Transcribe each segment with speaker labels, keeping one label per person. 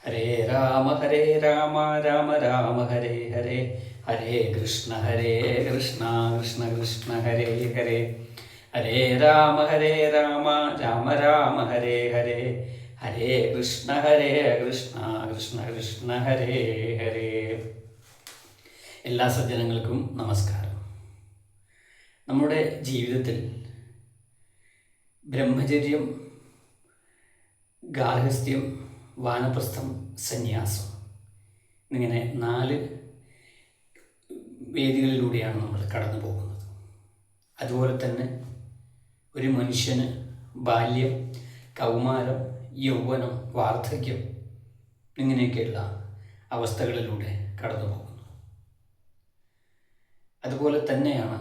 Speaker 1: ഹരേ രാമ രാമ രാമ ഹരേ ഹരേ, ഹരേ കൃഷ്ണ കൃഷ്ണ കൃഷ്ണ ഹരേ ഹരേ. ഹരേ രാമ രാമ രാമ ഹരേ ഹരേ, ഹരേ കൃഷ്ണ കൃഷ്ണ കൃഷ്ണ ഹരേ ഹരേ. എല്ലാ സജ്ജനങ്ങൾക്കും നമസ്കാരം. നമ്മുടെ ജീവിതത്തിൽ ബ്രഹ്മചര്യം, ഗാർഹസ്ഥ്യം, വാനപ്രസ്ഥം, സന്യാസം എന്നിങ്ങനെ 4 വേദികളിലൂടെയാണ് നമ്മൾ കടന്നു പോകുന്നത്. അതുപോലെ തന്നെ ഒരു മനുഷ്യന് ബാല്യം, കൗമാരം, യൗവനം, വാർദ്ധക്യം ഇങ്ങനെയൊക്കെയുള്ള അവസ്ഥകളിലൂടെ കടന്നു പോകുന്നു. അതുപോലെ തന്നെയാണ്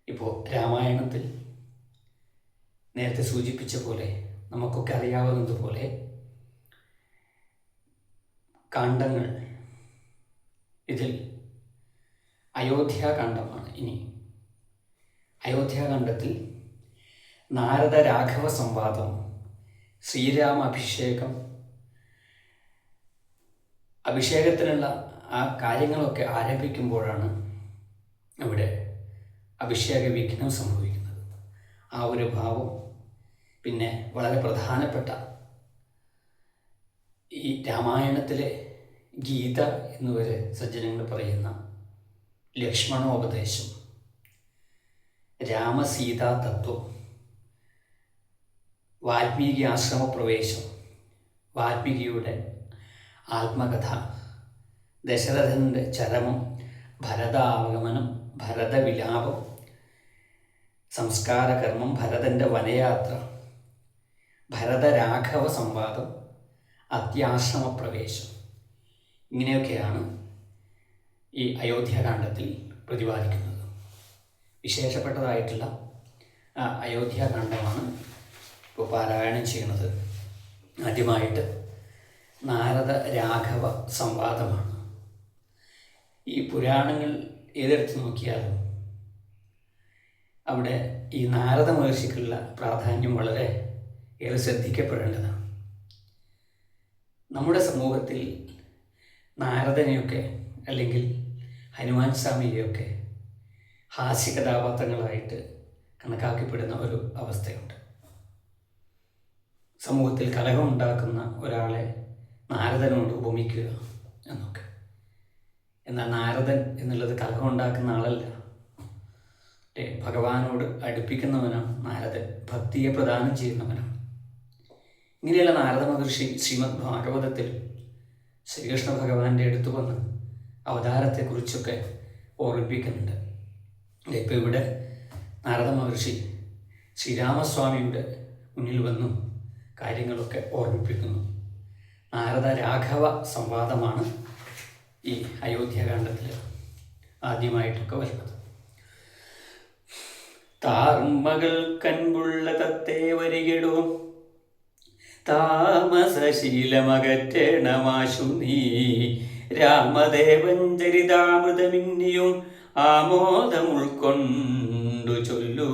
Speaker 1: ഇപ്പോൾ രാമായണത്തിൽ നേരത്തെ സൂചിപ്പിച്ച പോലെ, നമുക്കൊക്കെ അറിയാവുന്നതുപോലെ കാണ്ഡങ്ങൾ. ഇതിൽ അയോധ്യാകാണ്ഡമാണ് ഇനി. അയോധ്യാകാണ്ഡത്തിൽ നാരദ രാഘവ സംവാദം, ശ്രീരാമ അഭിഷേകത്തിനുള്ള ആ കാര്യങ്ങളൊക്കെ ആരംഭിക്കുമ്പോഴാണ് അവിടെ അഭിഷേക വിഘ്നം സംഭവിക്കുന്നത്. ആ ഒരു ഭാവം. പിന്നെ വളരെ പ്രധാനപ്പെട്ട ഈ രാമായണത്തിലെ ഗീത എന്നുവരെ സജ്ജനങ്ങൾ പറയുന്ന ലക്ഷ്മണോപദേശം, രാമസീതാ തത്വം, വാൽമീകി ആശ്രമപ്രവേശം, വാൽമീകിയുടെ ആത്മകഥ, ദശരഥൻ്റെ ചരമം, ഭരതാഗമനം, ഭരതവിലാപം, സംസ്കാരകർമ്മം, ഭരതൻ്റെ വനയാത്ര, ഭരതരാഘവ സംവാദം, അത്യാശ്രമപ്രവേശം, ഇങ്ങനെയൊക്കെയാണ് ഈ അയോധ്യാകാണ്ഡത്തിൽ പ്രതിപാദിക്കുന്നത്. വിശേഷപ്പെട്ടതായിട്ടുള്ള അയോധ്യാകാണ്ഡമാണ് ഇപ്പോൾ പാരായണം ചെയ്യുന്നത്. ആദ്യമായിട്ട് നാരദ രാഘവ സംവാദമാണ്. ഈ പുരാണങ്ങൾ ഏതെടുത്ത് നോക്കിയാലും അവിടെ ഈ നാരദ മഹർഷിക്കുള്ള പ്രാധാന്യം വളരെ ഏറെ ശ്രദ്ധിക്കപ്പെടേണ്ടതാണ്. നമ്മുടെ സമൂഹത്തിൽ നാരദനെയൊക്കെ അല്ലെങ്കിൽ ഹനുമാൻ സ്വാമിയെയൊക്കെ ഹാസ്യകഥാപാത്രങ്ങളായിട്ട് കണക്കാക്കപ്പെടുന്ന ഒരു അവസ്ഥയുണ്ട്. സമൂഹത്തിൽ കലഹമുണ്ടാക്കുന്ന ഒരാളെ നാരദനോട് ഉപമിക്കുക എന്നൊക്കെ. എന്നാൽ നാരദൻ എന്നുള്ളത് കലഹമുണ്ടാക്കുന്ന ആളല്ല, ഭഗവാനോട് അടുപ്പിക്കുന്നവനാണ് നാരദൻ, ഭക്തിയെ പ്രദാനം ചെയ്യുന്നവനാണ്. ഇങ്ങനെയുള്ള നാരദ മഹർഷി ശ്രീമദ് ഭാഗവതത്തിൽ ശ്രീകൃഷ്ണ ഭഗവാന്റെ അടുത്ത് വന്ന് അവതാരത്തെക്കുറിച്ചൊക്കെ ഓർമ്മിപ്പിക്കുന്നുണ്ട്. ഇപ്പോൾ ഇവിടെ നാരദ മഹർഷി ശ്രീരാമസ്വാമിയുടെ മുന്നിൽ വന്നും കാര്യങ്ങളൊക്കെ ഓർമ്മിപ്പിക്കുന്നു. നാരദ രാഘവ സംവാദമാണ് ഈ അയോധ്യാകാണ്ഡത്തിൽ ആദ്യമായിട്ടൊക്കെ വരുന്നത്. താർമകൾ കൻപുള്ള തത്തേ വരികെടോ, താമസശീലമകറ്റേണമാശു നീ, രാമദേവൻ ചരിതാമൃതമിന്നിയും ആമോദം ഉൾക്കൊണ്ടു ചൊല്ലൂ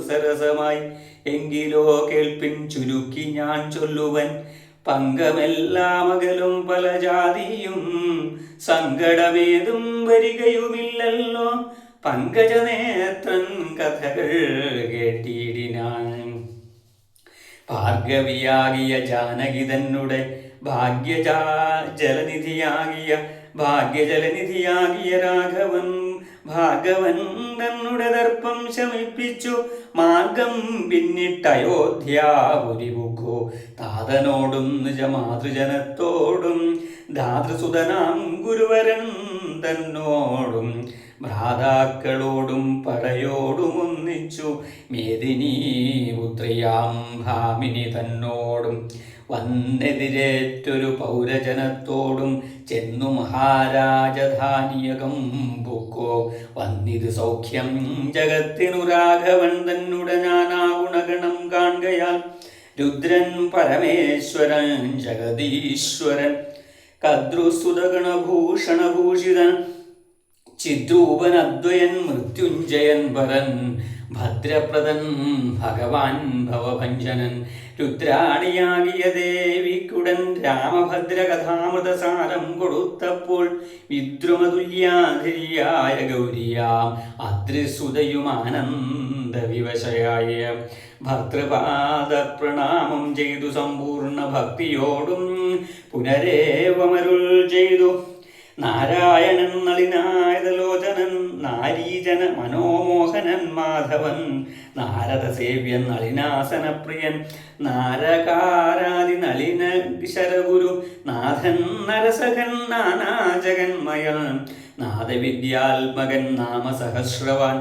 Speaker 1: സരസമായി. എങ്കിലോ കേൾപ്പിൻ ചുരുക്കി ഞാൻ ചൊല്ലുവൻ, പങ്കമെല്ലാം അകലും പല ജാതിയും സങ്കടമേതും വരികയുമില്ലല്ലോ, പങ്കജനേത്രൻ കഥകൾ കേട്ടിടിനാൻ. ഭാർഗവിയാകിയ ജാനകി തന്നുടെ ഭാഗ്യജലനിധിയാകിയ രാഘവൻ ഭാഗവൻ തന്നുടെ ദർപ്പം ശമിപ്പിച്ചു മാർഗം പിന്നിട്ടയോധ്യാപുരിമുഖോ, താതനോടും നിജമാതൃജനത്തോടും ധാതൃസുതനാം ഗുരുവരൻ തന്നോടും ഭ്രാതാക്കളോടും പടയോടും ഒന്നിച്ചു മേദിനീ പുത്രിയാം ഭാമിനി തന്നോടും വന്നെതിരേറ്റൊരു പൗരജനത്തോടും ചെന്നു മഹാരാജധാനിയകം പൊക്കോ, വന്നിത് സൗഖ്യം ജഗത്തിനു രാഘവൻ തന്നുടെ നാനാഗുണഗണം കാൺകയാൽ. രുദ്രൻ പരമേശ്വരൻ ജഗദീശ്വരൻ കദ്രുസുതഗണഭൂഷണഭൂഷിതൻ ചിദ്രൂപൻ അദ്വയൻ മൃത്യുഞ്ജയൻ പരൻ ഭദ്രപ്രദൻ ഭഗവാൻ ഭവഭഞ്ജനൻ രുദ്രാണിയാകിയ ദേവിക്കുടൻ രാമഭദ്ര കഥാമൃതസാരം കൊടുത്തപ്പോൾ വിദ്രുമതുല്യാധിരിയായ ഗൗരിയാം അദ്രിസുതയും ആനന്ദവിവശയായ ഭർതൃപാദ പ്രണാമം ചെയ്തു സമ്പൂർണ്ണ ഭക്തിയോടും പുനരേവമരുൾ ചെയ്തു. നാരായണൻ നളിനായതലോചനൻ നാരീജന മനോമോഹനൻ മാധവൻ നാരദ സേവ്യൻ നളിനാസനപ്രിയൻ നാരകാരാദി നളിന ശരഗുരു നാഥൻ നരസകൻ നാനാജഗന്മയൻ നാദവിദ്യാത്മകൻ നാമസഹസ്രവാൻ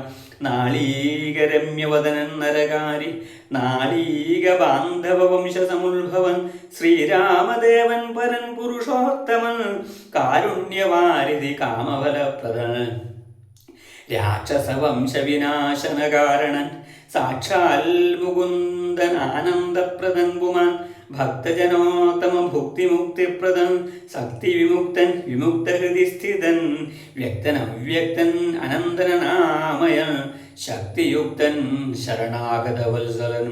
Speaker 1: നാളീകരമ്യവദനൻ നരകാരി നാളീക ബാന്ധവ വംശസമുത്ഭവൻ ശ്രീരാമദേവൻ പരൻ പുരുഷോത്തമൻ കാരുണ്യവാരിധി കാമഫലപ്രദൻ രാക്ഷസവംശവിനാശനകാരണൻ സാക്ഷാൽ മുകുന്ദൻ ആനന്ദപ്രദൻ പുമാൻ ഭക്തജനോത്തമ ഭുക്തിമുക്തിപ്രദൻ ശക്തിവിമുക്തൻ വിമുക്തഹൃദിസ്ഥിതൻ വ്യക്തൻ അവ്യക്തൻ അനന്തരനാമയൻ ശക്തിയുക്തൻ ശരണാഗതവത്സലൻ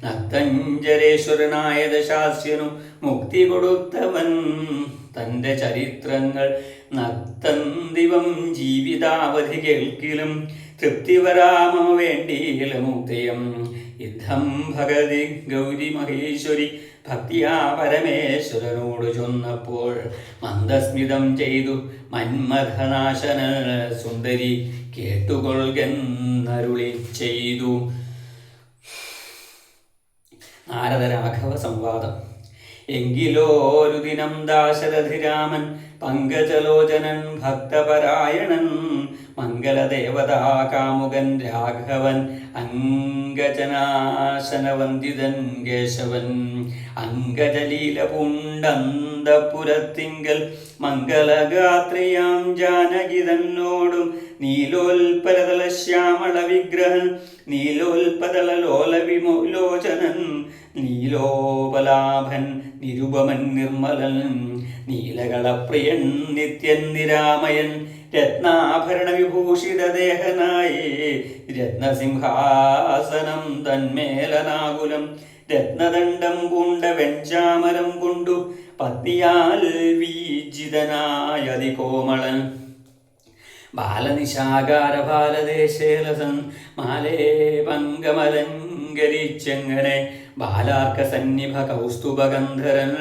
Speaker 1: നക്തഞ്ജരേശ്വരനായ ദശാസ്യനു മുക്തി കൊടുത്തവൻ തൻ്റെ ചരിത്രങ്ങൾ നക്തന്തിവം ജീവിതാവധി കേൾക്കിലും തൃപ്തിവരാമോ വേണ്ടിയില മുക്തിയം യുദ്ധം ഭഗതി ഗൗരി മഹേശ്വരി ഭക്തിയാ പരമേശ്വരനോട് ചൊന്നപ്പോൾ മന്ദസ്മിതം ചെയ്തു മന്മഥനാശന സുന്ദരി കേട്ടുകൊള്ളുകെന്നരുളി ചെയ്തു. നാരദരാഘവ സംവാദം. എങ്കിലോ ഒരു ദിനം ദാശരഥിരാമൻ പങ്കജലോചനൻ ഭക്തപരായണൻ മംഗളദേവതാ കാമുകൻ രാഘവൻ അംഗജനാശനവന്ദിതൻ കേശവൻ അംഗജലീല പൂണ്ടന്തപുരത്തിങ്കൽ മംഗളഗാത്രിയാം ജാനകി തന്നോടും നീലോൽപലതല ശ്യാമള വിഗ്രഹൻ നീലോൽപതല ലോല വിമോലോചനൻ നീലോപലാഭൻ നിരുപമൻ നിർമ്മലൻ നീലകളപ്രിയൻ നിത്യൻ നിരാമയൻ രത്നാഭരണ വിഭൂഷിത ദേഹനായി രത്നസിംഹാസനം തന്മേലനാകുലം രത്നദണ്ഡം പൂണ്ട വെഞ്ചാമരം കൊണ്ടു പത്നിയാൽ വീജിതനായ അതികോമളൻ ബാലനിശാകാര ബാലദേശേലസൻ മാലേ പങ്കമലങ്കരിച്ചെങ്ങനെ ബാലാർക്ക സന്നിഭ കൗസ്തുഭഗന്ധരൻ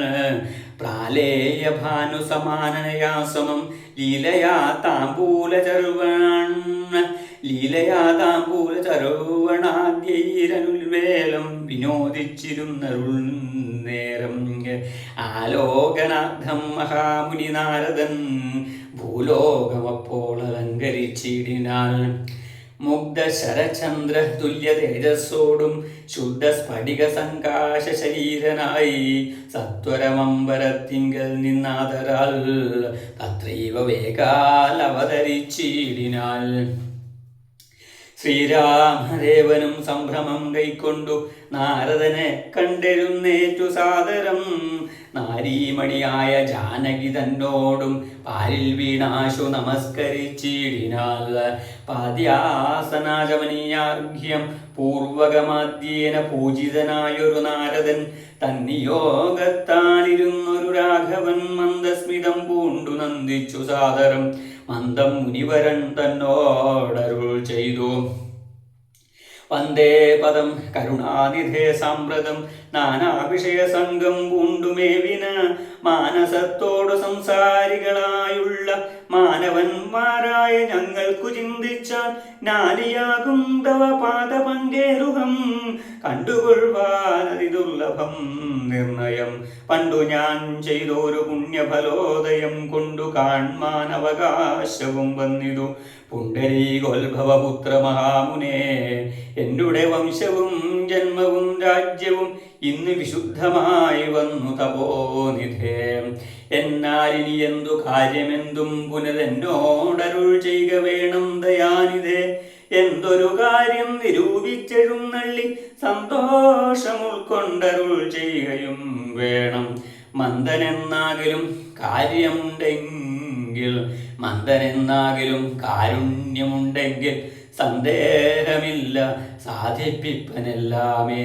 Speaker 1: പ്രാലേയ ഭാനു സമാനനയാസമം ലീലയാ താമ്പൂല ചരുവണാദ്യൈരനുൽവേലം വിനോദിച്ചിരുന്നരുൾ നേരം ആലോകനാഥം മഹാമുനി നാരദൻ ഭൂലോകമപ്പോൾ അലങ്കരിച്ചിടിനാൽ മുഗ്ധ ശരചന്ദ്ര തുല്യ തേജസ്സോടും ശുദ്ധ സ്ഫടിക സങ്കാശ ശരീരനായി സത്വരമമ്പരത്തിങ്കൽ നിന്നാദരാൽ തത്രൈവ വേഗാൽ അവതരിച്ചിടിനാൽ ശ്രീരാമദേവനും സംഭ്രമം കൈക്കൊണ്ടു നാരദനെ കണ്ടെഴുന്നേറ്റു സാദരം നാരീമണിയായ ജാനകി തന്നോടും പാലിൽ വീണാശു നമസ്കരിച്ചിടിനാൽ പാദ്യാസനാചമനീയാർഘ്യം പൂർവകമാദ്യേന പൂജിതനായൊരു നാരദൻ തന്നിയോഗത്താലിരുന്നൊരു രാഘവൻ മന്ദസ്മിതം പൂണ്ടു നന്ദിച്ചു സാദരം മന്ദം മുനിവരൻ തന്നോടരുൾ ചെയ്തു. വന്ദേ പദം കരുണാനിധേ സാമ്പ്രതം നാനാവിഷയ സംഘം പൂണ്ടുമേവിന മാനസത്തോടു സംസാരികളായുള്ള മാനവന്മാരായ ഞങ്ങൾക്കു ചിന്തിച്ചാൽ നാലിയാകും തവ പാദപങ്കേരുഹം കണ്ടുകൊള്ളുവാനതി ദുർലഭം നിർണയം പണ്ടു ഞാൻ ചെയ്തൊരു പുണ്യഫലോദയം കൊണ്ടു കാൺമാൻ അവകാശവും വന്നിതു പുണ്ടരീകോത്ഭവപുത്ര മഹാമുനേ എന്നുടെ വംശവും ജന്മവും രാജ്യവും ഇന്ന് വിശുദ്ധമായി വന്നു തപോനിധേ എന്നാലിനി എന്തു കാര്യമെന്തും പുനരെന്നോടരുൾ ചെയ്യുക വേണം ദയാനിധേ എന്തൊരു കാര്യം നിരൂപിച്ചെഴുന്നള്ളി സന്തോഷം ഉൾക്കൊണ്ടരുൾ ചെയ്യുകയും വേണം മന്ദനെന്നാകിലും കാരുണ്യമുണ്ടെങ്കിൽ സന്ദേഹമില്ല സാധിപ്പിപ്പനെല്ലാമേ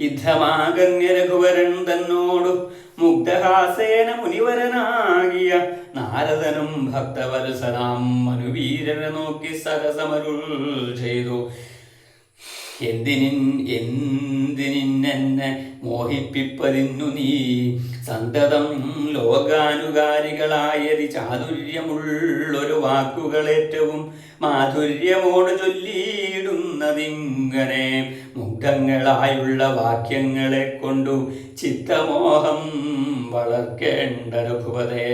Speaker 1: യുദ്ധമാകന്യ രഘുവരൻ തന്നോടു മുഗ്ധഹാസേന മുനിവരനാകിയ നാരദനും ഭക്തവത്സനാം മനുവീരനെ നോക്കി സരസമരുൾ ചെയ്തു. എന്തിനിന്നെ മോഹിപ്പിപ്പതിന്നു നീ സന്തതം ലോകാനുകാരികളായതി ചാതുര്യമുള്ളൊരു വാക്കുകളേറ്റവും മാധുര്യമോട് ചൊല്ലിയിടുന്നതിങ്ങനെ മുഗ്ധങ്ങളായുള്ള വാക്യങ്ങളെ കൊണ്ടു ചിത്തമോഹം വളർക്കേണ്ട രഘുപതേ.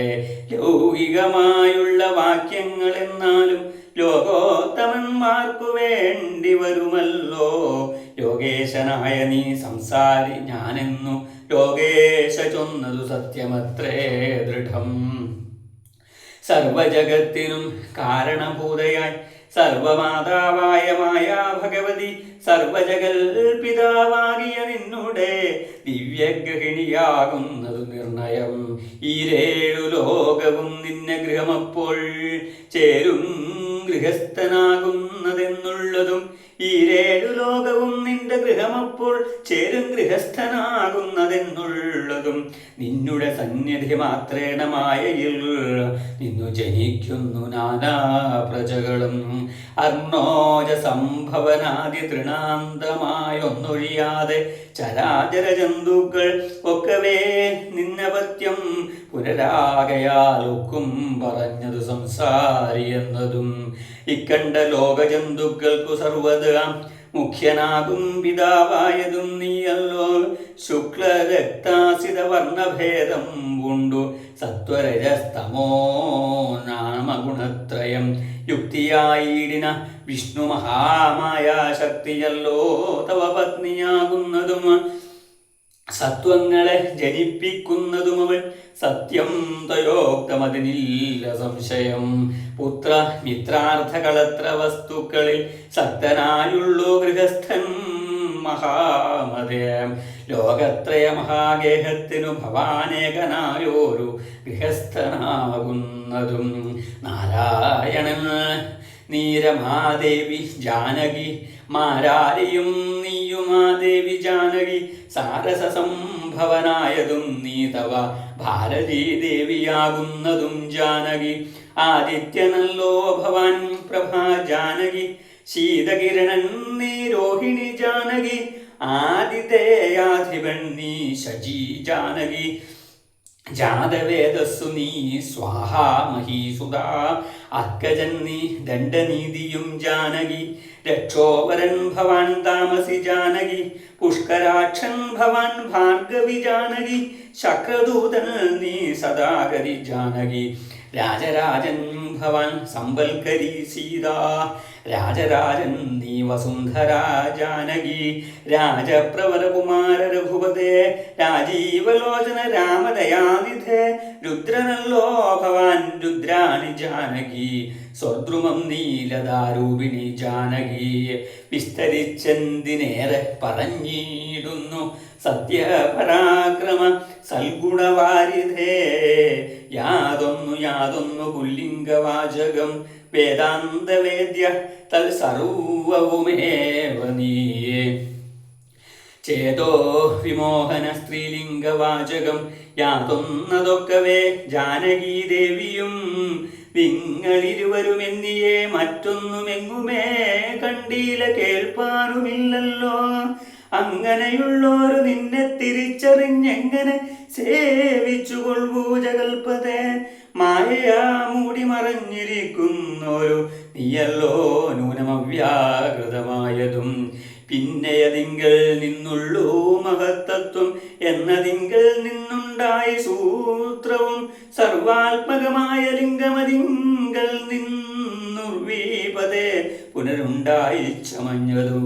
Speaker 1: ലൗകികമായുള്ള വാക്യങ്ങൾ എന്നാലും ലോകോത്തമന്മാർക്കു വേണ്ടി വരുമല്ലോ. ലോകേശനായ നീ സംസാരി ഞാനെന്നു ലോകേശ ചൊന്നതു സത്യമത്രേ ദൃഢം. സർവജഗത്തിനും കാരണഭൂതയായി സർവമാതാവായ മായാ ഭഗവതി സർവജഗൽപിതാവാകിയ നിന്നുടെ ദിവ്യഗൃഹിണിയാകുന്നതു നിർണയം. ഈരേഴു ലോകവും നിന്നെ ഗൃഹമപ്പോൾ ചേരും ഗൃഹസ്ഥനാകുന്നതെന്നുള്ളതും ഈരേഴു ലോകവും നിന്റെ ഗൃഹമപ്പോൾ ചേരും ഗൃഹസ്ഥനാകുന്നതെന്നുള്ളതും നിന്നുടെ സന്നിധി മാത്രേണ മായയിൽ നിന്നു ജനിക്കുന്നു നാനാ പ്രജകളും. അർണോജ സംഭവനാദി തൃണാന്തമായൊന്നൊഴിയാതെ ചരാചര ജന്തുക്കൾ ഒക്കവേ നിന്നപത്യം പുനരാകയാൽ ഒക്കും പറഞ്ഞതു സംസാരി എന്നതും. ഇക്കണ്ട ലോകജന്തുക്കൾക്കു സർവ്വതാം മുഖ്യനാകും പിതാവായതും നീയല്ലോ. ശുക്ലരക്താസിത വർണ്ണഭേദം ഉണ്ടു സത്വരജസ്തമോ നാമഗുണത്രയം യുക്തിയായിടിന വിഷ്ണു മഹാമായ ശക്തിയല്ലോ തവ പത്നിയാകുന്നതും സത്വങ്ങളെ ജനിപ്പിക്കുന്നതും അവൾ സത്യം തയോക്തമതിനില്ല സംശയം. പുത്ര മിത്രാർത്ഥകളത്ര വസ്തുക്കളിൽ സക്തനായുള്ളൂ ഗൃഹസ്ഥൻ മഹാമതേ. ലോകത്രയ മഹാഗേഹത്തിനു ഭവാനേകനായോരു ഗൃഹസ്ഥനാകുന്നതും. നാരായണൻ നീരമാദേവി ജാനകി മാരാരിയും നീയുമാദേവി ജാനകി സാരസ സംഭവനായതും നീ തവ ഭാരതീ ദേവിയാകുന്നതും ജാനകി. ആദിത്യനല്ലോ ഭവാൻ പ്രഭാ ജാനകി ശീതകിരണൻ നീ രോഹിണി ജാനകി. ആദിതേയാധിപൻ നീ ശചി ജാനകി. ജാതവേദസ്സു നീ സ്വാഹാ മഹീസുതാ. അർക്കജൻ നീ ദണ്ഡനീതിയും ജാനകി. രക്ഷോവരൻ ഭവാൻ താമസി ജാനകി. പുഷ്കരാക്ഷൻ ഭവാൻ ഭാർഗവി ജാനകി. ശക്രദൂതൻ നീ സദാകരി ജാനകി. രാജരാജൻ ഭവാൻ സമ്പൽക്കരി സീതാ. രാജരാജൻ നീ വസുന്ധരാ ജാനകി. രാജപ്രവരകുമാര രഘുപതേ രാജീവലോചന രാമദയാനിധേ. രുദ്രനല്ലോ ഭവാൻ രുദ്രാണി ജാനകി. സ്വർദ്രുമം നീലദാരൂപിണി ജാനകി. വിസ്തരിച്ചെന്തിനേറെ പറഞ്ഞിടുന്നു സത്യപരാക്രമ സൽഗുണവാരിധേ. യാതൊന്നു പുല്ലിംഗവാചകം വേദാന്തവേദ്യ തൽ സർവവുമേവ നീയേ. ചേതോ വിമോഹന സ്ത്രീലിംഗവാചകം യാതൊന്നതൊക്കവേ ജാനകീ ദേവിയും. നിങ്ങളിരുവരുമെന്നിയെ മറ്റൊന്നുമെങ്ങുമേ കണ്ടീല കേൾപ്പാനുമില്ലല്ലോ. അങ്ങനെയുള്ളോരു നിന്നെ തിരിച്ചറിഞ്ഞെങ്ങനെ സേവിച്ചുകൊള്ളൂ ജഗൽപതേ. മായയാ മൂടി മറഞ്ഞിരിക്കുന്നൊരു നീയല്ലോ നൂനമവ്യാകൃതമായതും. പിന്നെയതിങ്കൽ നിന്നുള്ളൂ മഹത്തത്വം എന്നതിങ്കൽ നിന്നുണ്ടായി സൂത്രവും. സർവാത്മകമായ ലിംഗമതിങ്കൽ നിന്നുർവീപതേ പുനരുണ്ടായി ചമഞ്ഞതു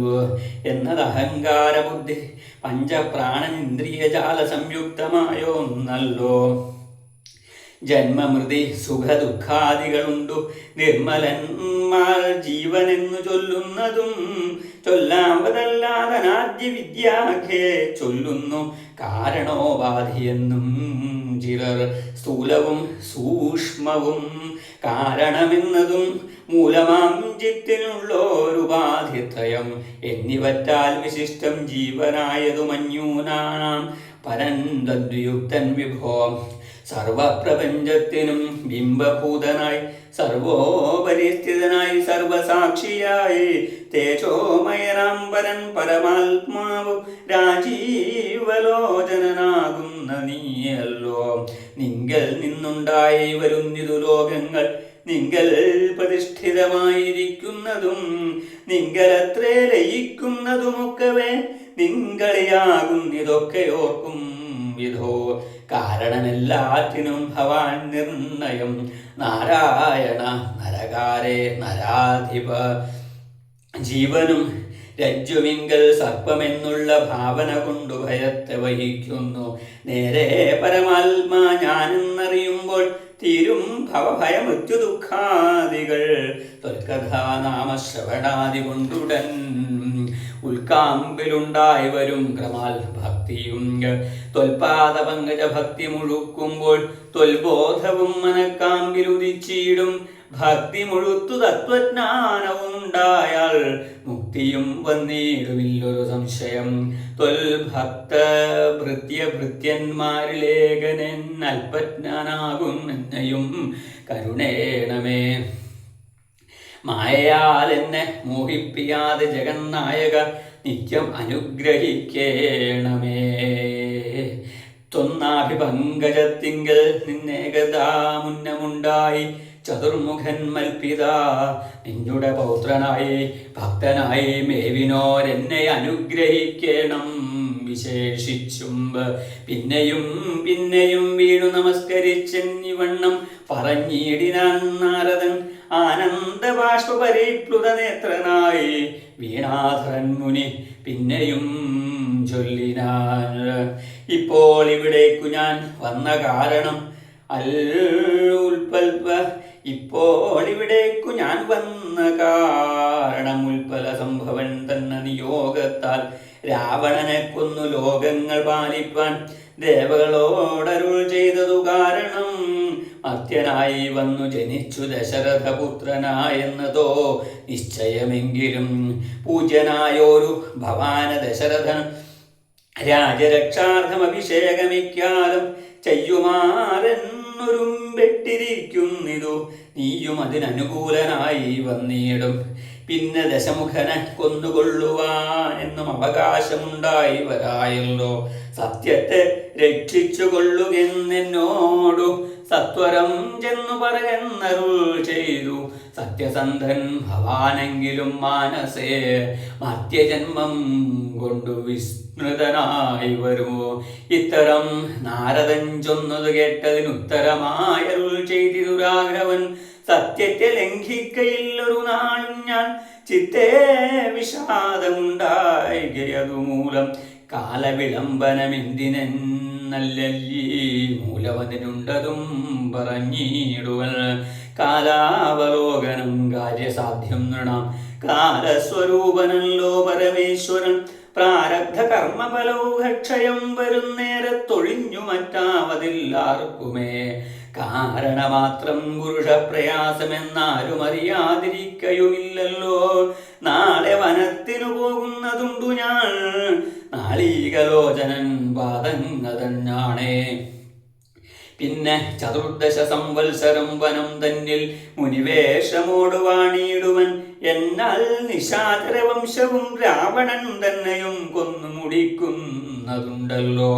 Speaker 1: എന്നത് അഹങ്കാരബുദ്ധി പഞ്ചപ്രാണനിന്ദ്രിയജാല സംയുക്തമായൊന്നല്ലോ. ജന്മമൃതി സുഖദുഃഖാദികളുണ്ടു നിർമ്മലന്മാർ ജീവനെന്നു ചൊല്ലുന്നതും. ചൊല്ലാമ്പതല്ലാതനാദ്യ വിദ്യാഖ്യേ ചൊല്ലുന്നു കാരണോപാധിയെന്നും ചിലർ സ്ഥൂലവും സൂക്ഷ്മവും കാരണമെന്നതും മൂലമാം ചിത്തിനുള്ളോരുപാധിത്രയം എന്നിവറ്റാൽ വിശിഷ്ടം ജീവനായതുമന്യൂനാം പരൻ തദ്യുക്തൻ വിഭോ സർവപ്രപഞ്ചത്തിനും ബിംബഭൂതനായി സർവോപരിസ്ഥിതനായി സർവസാക്ഷിയായി തേജോമയനാം പരൻ പരമാത്മാവ് രാജീവലോചനാകുന്ന നീയല്ലോ. നിങ്കൽ നിന്നുണ്ടായി വരുന്നിതു ലോകങ്ങൾ നിങ്കൽ പ്രതിഷ്ഠിതമായിരിക്കുന്നതും നിങ്കലത്രേ ലയിക്കുന്നതുമൊക്കവേ നിങ്ങളിയാകുന്നിതൊക്കെ ഓർക്കും വിധോ. കാരണമെല്ലാറ്റിനും ഭവാൻ നിർണയം നാരായണ നരകാരേ നരാധിപ. ജീവനും രജ്ജുവിങ്കൽ സർപ്പമെന്നുള്ള ഭാവന കൊണ്ടു ഭയത്തെ വഹിക്കുന്നു. നേരെ പരമാത്മാ ഞാനെന്നറിയുമ്പോൾ തീരും ഭവഭയമൃത്യു ദുഃഖാദികൾ. ത്വൽകഥാനാമശ്രവണാദി കൊണ്ടുടൻ ഉൾക്കാമ്പിലുണ്ടായി വരും ക്രമാൽ ഭക്തിയും. ത്വൽപാദപങ്കജ ഭക്തി മുഴുക്കുമ്പോൾ ത്വൽബോധവും മനക്കാമ്പിലുദിച്ചിടും. ഭക്തി മുഴുത്തു തത്വജ്ഞാനവും ഉണ്ടായാൽ മുക്തിയും വന്നിടുമില്ലൊരു സംശയം. ത്വൽഭക്ത ഭൃത്യന്മാരിലേഖനൻ അല്പജ്ഞാനാകുന്നെന്നെയും കരുണേണമേ. മായയാൽ എന്നെ മോഹിപ്പിയാതെ ജഗന്നായക നിത്യം അനുഗ്രഹിക്കേണമേ. ത്വന്നാഭിപങ്കജത്തിങ്കൽ നിന്നേകദാ മുന്നമുണ്ടായി ചതുർമുഖൻ മൽപിത നിന്നുടെ പൗത്രനായി ഭക്തനായി മേവിനോരെന്നെ അനുഗ്രഹിക്കണം വിശേഷിച്ചും. പിന്നെയും പിന്നെയും വീണു നമസ്കരിച്ചെന്നിവണ്ണം പറഞ്ഞിടിനാൻ നാരദൻ ആനന്ദബാഷ്പ പരിപ്ലുത നേത്രനായി. വീണാധരൻ മുനി പിന്നെയും ചൊല്ലിനാൻ ഇപ്പോൾ ഇവിടേക്കു ഞാൻ വന്ന കാരണം ഇപ്പോൾ ഇവിടേക്കു ഞാൻ വന്ന കാരണം ഉൽപ്പല സംഭവൻ തന്നെ നിയോഗത്താൽ രാവണനെ കൊന്നു ലോകങ്ങൾ പാലിപ്പാൻ ദേവകളോടരുൾ ചെയ്തതു കാരണം. മർത്യനായി വന്നു ജനിച്ചു ദശരഥപുത്രനായെന്നതോ നിശ്ചയമെങ്കിലും പൂജ്യനായോരു ഭവാന ദശരഥൻ രാജരക്ഷാർത്ഥം അഭിഷേകമിക്കാലം ചെയ്യുമാറെന്നൊരുമ്പെട്ടിരിക്കുന്നിതു. നീയും അതിനനുകൂലനായി വന്നിടും. പിന്നെ ദശമുഖനെ കൊന്നുകൊള്ളുവാൻ എന്നും അവകാശമുണ്ടായി വരായല്ലോ. സത്യത്തെ രക്ഷിച്ചു കൊള്ളുകെന്നോടു സത്വരം ചെന്നു പറയുന്നരുൾ ചെയ്തു. സത്യസന്ധൻ ഭവാനെങ്കിലും മാനസേ മധ്യജന്മം കൊണ്ടു വിസ്മൃതനായി വരുമോ. ഇത്തരം നാരദൻ ചൊന്നത് കേട്ടതിനുത്തരമായരുൾ ചെയ്തിതു രാഘവൻ. സത്യത്തെ ലംഘിക്കയില്ലൊരു നാളും ഞാൻ ചിത്തേ വിഷാദമുണ്ടായികയതുമൂലം. കാലവിളംബനമെന്തിനെന്നല്ലീ മൂലവതിനുണ്ടതും പറഞ്ഞിടുവൻ. കാലാവലോകനം കാര്യസാധ്യം നൃണാം കാലസ്വരൂപനല്ലോ പരമേശ്വരൻ. പ്രാരബ്ധ കർമ്മഫലൗഘക്ഷയം വരുന്നേരത്തൊഴിഞ്ഞു മറ്റാവതില്ലാർക്കുമേ. കാരണമാത്രം പുരുഷപ്രയാസമെന്നാരും അറിയാതിരിക്കയുമില്ലല്ലോ. നാളെ വനത്തിനു പോകുന്നതുണ്ടു ഞാൻ നാളീകലോചനൻ പാദങ്ങതന്നാണേ. പിന്നെ ചതുർദശ സംവത്സരം വനം തന്നിൽ മുനിവേഷമോട് വാണിയിടുവൻ. എന്നാൽ നിശാചരവംശവും രാവണൻ തന്നെയും കൊന്നു മുടിക്കുന്നതുണ്ടല്ലോ.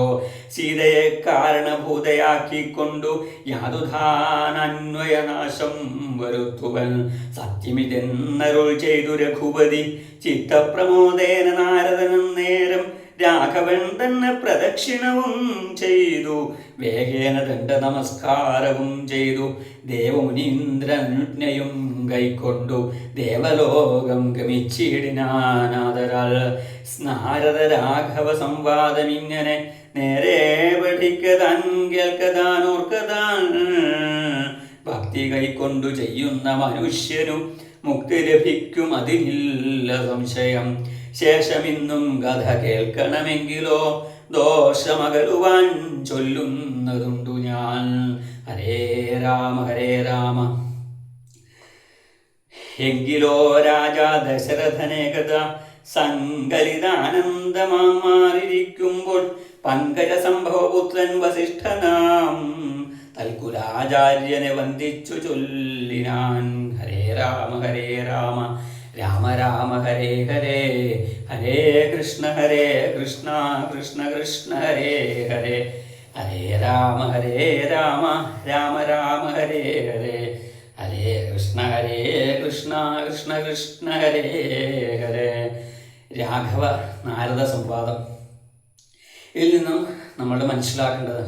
Speaker 1: സീതയെ കാരണഭൂതയാക്കിക്കൊണ്ടു യാതുധാനന്വയനാശം വരുത്തുവൻ. സത്യമിതെന്നരുൾ ചെയ്തു രഘുപതി ചിത്തപ്രമോദേന നാരദനം നേരം. രാഘവൻ തന്നെ പ്രദക്ഷിണവും ചെയ്തു വേഗേന ദണ്ഡ നമസ്കാരവും ചെയ്തു. ദേവമുനീന്ദ്രജ്ഞയും കൈക്കൊണ്ടു ദേവലോകം ഗമിച്ചിടിനാനാദരാൽ. നാരദ രാഘവ സംവാദം ഇങ്ങനെ നേരെ പഠിക്കതാൻ കേൾക്കതാൻ ഓർക്കതാൻ. ഭക്തി കൈക്കൊണ്ടു ചെയ്യുന്ന മനുഷ്യനു മുക്തി ലഭിക്കും അതിനില്ല സംശയം. ശേഷമിന്നും കഥ കേൾക്കണമെങ്കിലോ ദോഷമകലുവാൻ ചൊല്ലുന്നതുണ്ടു ഞാൻ. ഹരേ രാമ. എങ്കിലോ രാജാ ദശരഥനേകഥ സങ്കലിതാനന്ദമാം മാറിയിരിക്കുമ്പോൾ പങ്കജ സംഭവപുത്രൻ വസിഷ്ഠനാം തൽകുലാചാര്യനെ വന്ദിച്ചു ചൊല്ലിനാൻ. ഹരേ രാമ രാമ രാമ ഹരേ ഹരേ, ഹരേ കൃഷ്ണ കൃഷ്ണ കൃഷ്ണ ഹരേ ഹരേ, ഹരേ രാമ രാമ രാമ ഹരേ ഹരേ, ഹരേ കൃഷ്ണ കൃഷ്ണ കൃഷ്ണ ഹരേ ഹരേ. രാഘവ നാരദ സംവാദം. ഇതിൽ നിന്നും നമ്മൾ മനസ്സിലാക്കേണ്ടത്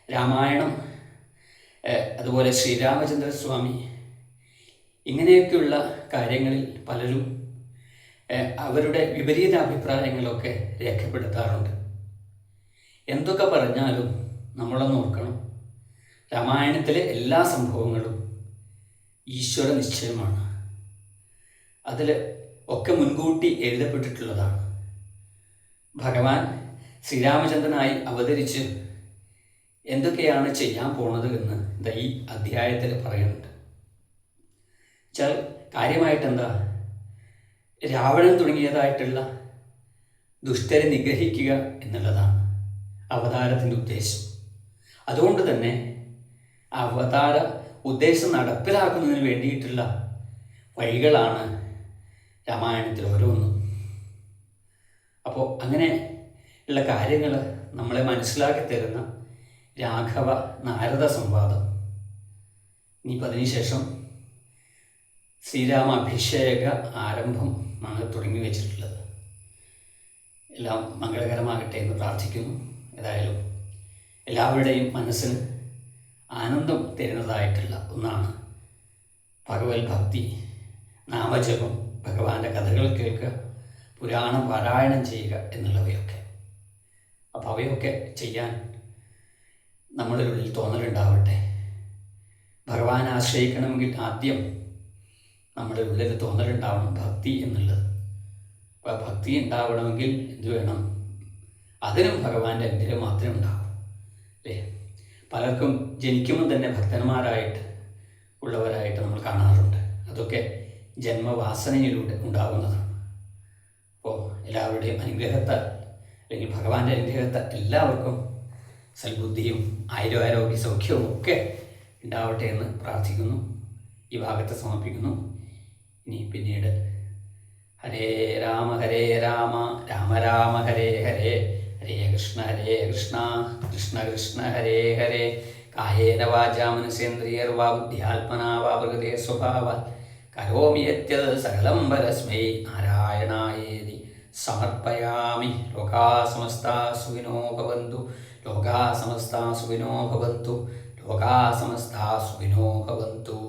Speaker 1: രാമായണം, അതുപോലെ ശ്രീരാമചന്ദ്രസ്വാമി, ഇങ്ങനെയൊക്കെയുള്ള കാര്യങ്ങളിൽ പലരും അവരുടെ വിപരീത അഭിപ്രായങ്ങളൊക്കെ രേഖപ്പെടുത്താറുണ്ട്. എന്തൊക്കെ പറഞ്ഞാലും നമ്മളൊന്ന് ഓർക്കണം, രാമായണത്തിലെ എല്ലാ സംഭവങ്ങളും ഈശ്വര നിശ്ചയമാണ്. അതിൽ ഒക്കെ മുൻകൂട്ടി എഴുതപ്പെട്ടിട്ടുള്ളതാണ്. ഭഗവാൻ ശ്രീരാമചന്ദ്രനായി അവതരിച്ച് എന്തൊക്കെയാണ് ചെയ്യാൻ പോണത് എന്ന് ഈ അധ്യായത്തിൽ പറയുന്നുണ്ട്. വെച്ചാൽ കാര്യമായിട്ടെന്താ, രാവണൻ തുടങ്ങിയതായിട്ടുള്ള ദുഷ്ടരെ നിഗ്രഹിക്കുക എന്നുള്ളതാണ് അവതാരത്തിൻ്റെ ഉദ്ദേശം. അതുകൊണ്ട് തന്നെ അവതാര ഉദ്ദേശം നടപ്പിലാക്കുന്നതിന് വേണ്ടിയിട്ടുള്ള വഴികളാണ് രാമായണത്തിൽ ഓരോന്നും. അപ്പോൾ അങ്ങനെ ഉള്ള കാര്യങ്ങൾ നമ്മളെ മനസ്സിലാക്കി തരുന്ന രാഘവ നാരദ സംവാദം. ഇനിയിപ്പോൾ അതിനുശേഷം ശ്രീരാമാഭിഷേക ആരംഭം ആണ് തുടങ്ങി വെച്ചിട്ടുള്ളത്. എല്ലാം മംഗളകരമാകട്ടെ എന്ന് പ്രാർത്ഥിക്കുന്നു. ഏതായാലും എല്ലാവരുടെയും മനസ്സിന് ആനന്ദം തരുന്നതായിട്ടുള്ള ഒന്നാണ് ഭഗവത് ഭക്തി, നാമജപം, ഭഗവാന്റെ കഥകൾ കേൾക്കുക, പുരാണം പാരായണം ചെയ്യുക എന്നുള്ളവയൊക്കെ. അപ്പോൾ അവയൊക്കെ ചെയ്യാൻ നമ്മുടെ ഉള്ളിൽ തോന്നലുണ്ടാവട്ടെ. ഭഗവാനെ ആശ്രയിക്കണമെങ്കിൽ ആദ്യം നമ്മുടെ ഉള്ളിൽ തോന്നലുണ്ടാവണം ഭക്തി എന്നുള്ളത്. അപ്പോൾ ഭക്തി ഉണ്ടാവണമെങ്കിൽ എന്ത് വേണം? അതിനും ഭഗവാന്റെ അനുഗ്രഹം മാത്രമേ ഉണ്ടാവൂ, അല്ലേ? പലർക്കും ജനിക്കുമ്പോൾ തന്നെ ഭക്തന്മാരായിട്ട് ഉള്ളവരായിട്ട് നമ്മൾ കാണാറുണ്ട്. അതൊക്കെ ജന്മവാസനയിലൂടെ ഉണ്ടാകുന്നതാണ്. അപ്പോൾ എല്ലാവരുടെയും അനുഗ്രഹത്താൽ, അല്ലെങ്കിൽ ഭഗവാന്റെ അനുഗ്രഹത്താൽ എല്ലാവർക്കും സൽബുദ്ധിയും ആരോഗ്യ സൗഖ്യവും ഒക്കെ ഉണ്ടാവട്ടെ എന്ന് പ്രാർത്ഥിക്കുന്നു. ഈ ഭാഗത്തെ സമർപ്പിക്കുന്നു. ഇനി പിന്നീട് ഹരേ രാമ രാമ രാമ ഹരേ ഹരേ, ഹരേ കൃഷ്ണ കൃഷ്ണ കൃഷ്ണ ഹരേ ഹരേ. കായേന വാചാ മനസേന്ദ്രിയർവാ ബുദ്ധ്യാത്മനാ വാ പ്രകൃതേ സ്വഭാവാത് കരോമി യദ്യത് സകലം പരസ്മൈ നാരായണായേതി സമർപ്പയാമി. ലോകാ സമസ്താ സുഖിനോ ഭവന്തു, ലോകാ സമസ്താ സുഖിനോ ഭവന്തു, ലോകാ സമസ്താ സുഖിനോ ഭവന്തു.